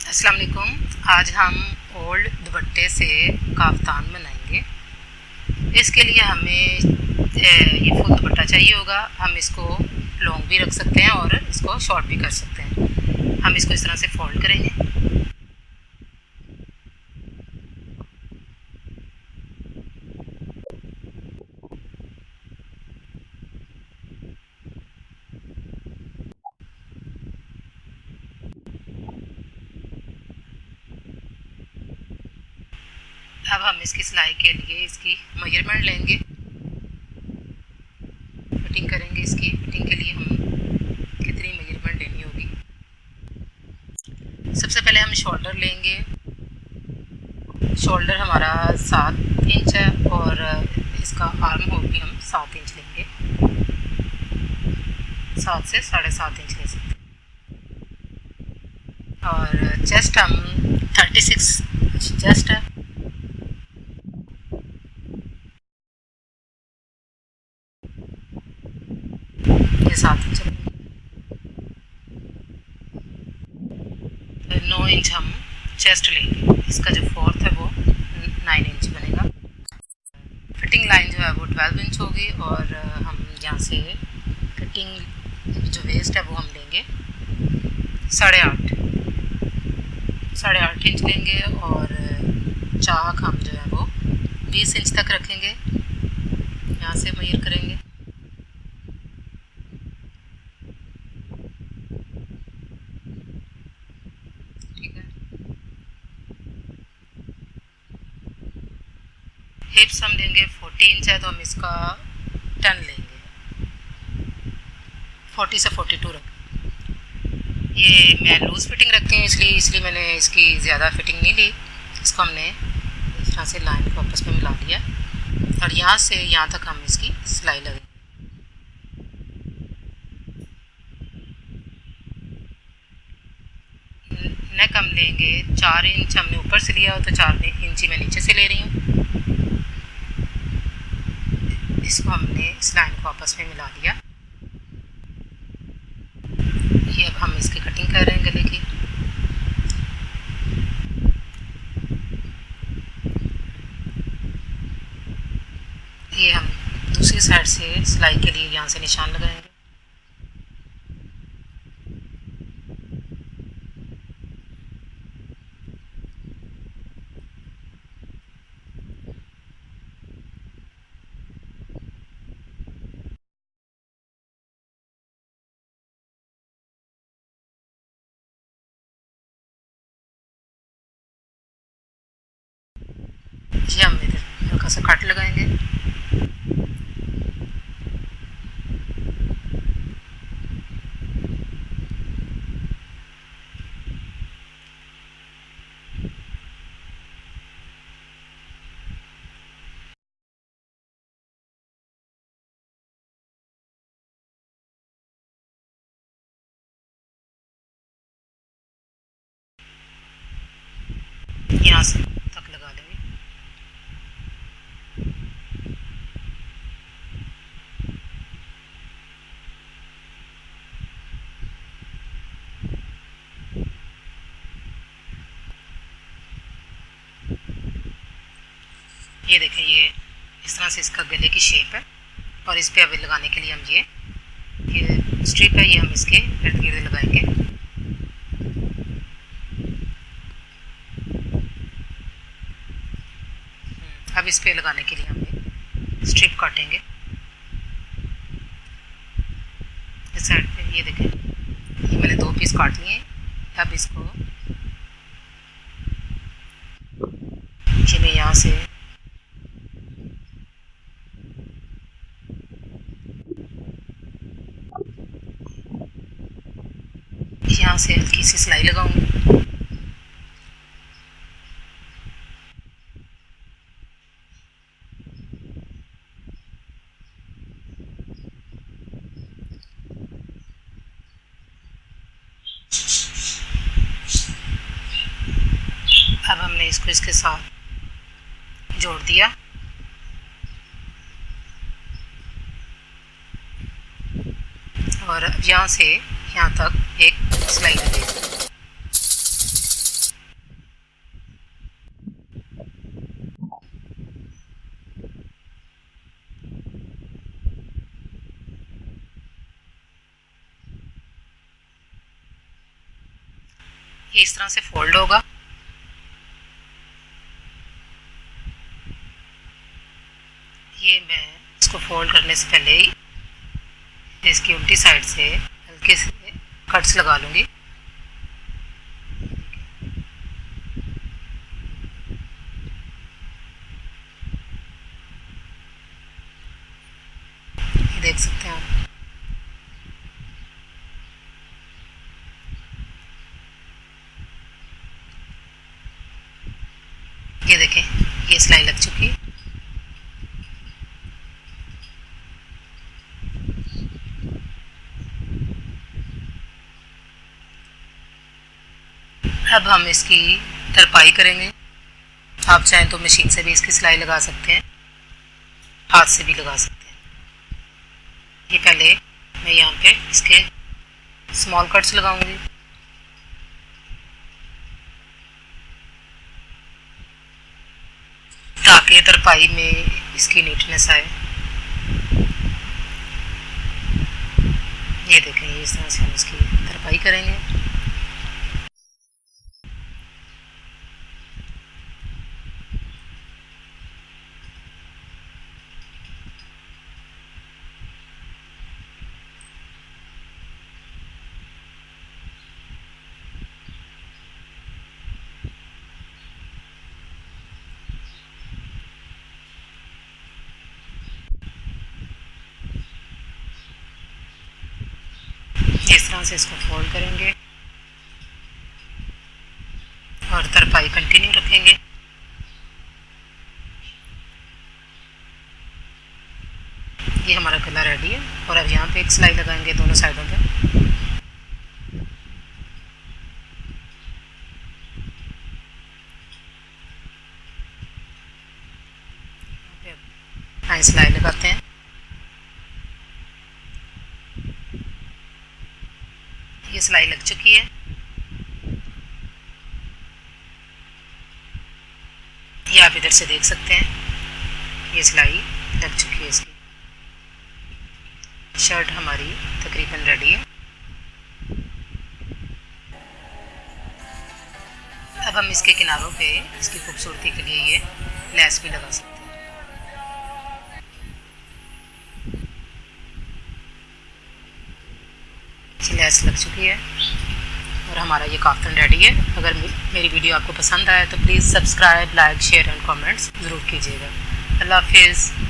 अस्सलाम वालेकुम। आज हम ओल्ड दुपट्टे से काफ्तान बनाएंगे। इसके लिए हमें ये फुल दुपट्टा चाहिए होगा। हम इसको लॉन्ग भी रख सकते हैं और इसको शॉर्ट भी कर सकते हैं। हम इसको इस तरह से फोल्ड करेंगे। अब हम इसकी सिलाई के लिए इसकी मेजरमेंट लेंगे, फिटिंग करेंगे। इसकी फिटिंग के लिए हम कितनी मेजरमेंट लेनी होगी। सबसे पहले हम शोल्डर लेंगे। शोल्डर हमारा 7 इंच है और इसका आर्म होल भी हम 7 इंच लेंगे। 7 से 7.5 इंच ले सकते हैं। और चेस्ट हम 36 चेस्ट है। ये 7 इंच लेंगे। 9 इंच हम चेस्ट लेंगे। इसका जो फोर्थ है वो 9 इंच बनेगा। फिटिंग लाइन जो है वो 12 इंच होगी और हम यहाँ से फिटिंग जो वेस्ट है वो हम लेंगे 8.5 इंच लेंगे और चाक हम जो है वो 20 इंच तक रखेंगे। यहाँ से मेजर करेंगे। ठीक है। हिप्स हम लेंगे 40 इंच है तो हम इसका 10 लेंगे। 40 से 42 रखें। ये मैं लूज़ फिटिंग रखती हूँ इसलिए मैंने इसकी ज़्यादा फिटिंग नहीं ली। इसको हमने इस तरह से लाइन को आपस में मिला लिया और यहाँ से यहाँ तक हम इसकी सिलाई लगेंगे। नेक हम लेंगे 4 इंच। हमने ऊपर से लिया हो तो 4 इंच ही मैं नीचे से ले रही हूँ। इसको हमने इस लाइन को आपस में मिला लिया। ये अब हम इसकी कटिंग कर रहे हैं गले की। ये हम दूसरी साइड से सिलाई के लिए यहाँ से निशान लगाएंगे। ये हम इधर हल्का सा कट लगाएंगे। यहाँ से तक लगा लेंगे। ये देखें, ये इस तरह से इसका गले की शेप है और इस पे अभी लगाने के लिए हम ये स्ट्रिप है, ये हम इसके इर्द गिर्द लगाएंगे। अब इस पे लगाने के लिए हम स्ट्रिप काटेंगे इस साइड पे। ये देखें, ये मैंने 2 पीस काट लिए। अब इसको मैं यहाँ से हल्की सी सिलाई लगाऊंगी। अब हमने इसको इसके साथ जोड़ दिया। और यहाँ से यहाँ तक एक सिलाई लगेगी। ये इस तरह से फोल्ड होगा। ये मैं इसको फोल्ड करने से पहले ही इसकी उल्टी साइड से हल्के से कट्स लगा लूँगी। ये देख सकते हैं आप। ये देखें, ये सिलाई लग चुकी है। अब हम इसकी तरपाई करेंगे। आप चाहें तो मशीन से भी इसकी सिलाई लगा सकते हैं, हाथ से भी लगा सकते हैं। ये पहले मैं यहाँ पे इसके स्मॉल कट्स लगाऊंगी। ताकि तरपाई में इसकी नीटनेस आए। ये देखें, इस तरह से हम इसकी तरपाई करेंगे। इस तरह से इसको फोल्ड करेंगे और तरपाई कंटिन्यू रखेंगे। ये हमारा गला रेडी है और अब यहाँ पे एक सिलाई लगाएंगे दोनों साइडों पे। हाँ, सिलाई लगाते हैं। ये सिलाई लग चुकी है। ये आप इधर से देख सकते हैं, ये सिलाई लग चुकी है। इसकी शर्ट हमारी तकरीबन रेडी है। अब हम इसके किनारों पे इसकी खूबसूरती के लिए ये लेस भी लगा सकते हैं। लेस लग चुकी है और हमारा ये काफ्तान रेडी है। अगर मेरी वीडियो आपको पसंद आए तो please subscribe, like, share and comments ज़रूर कीजिएगा। अल्लाह हाफिज़।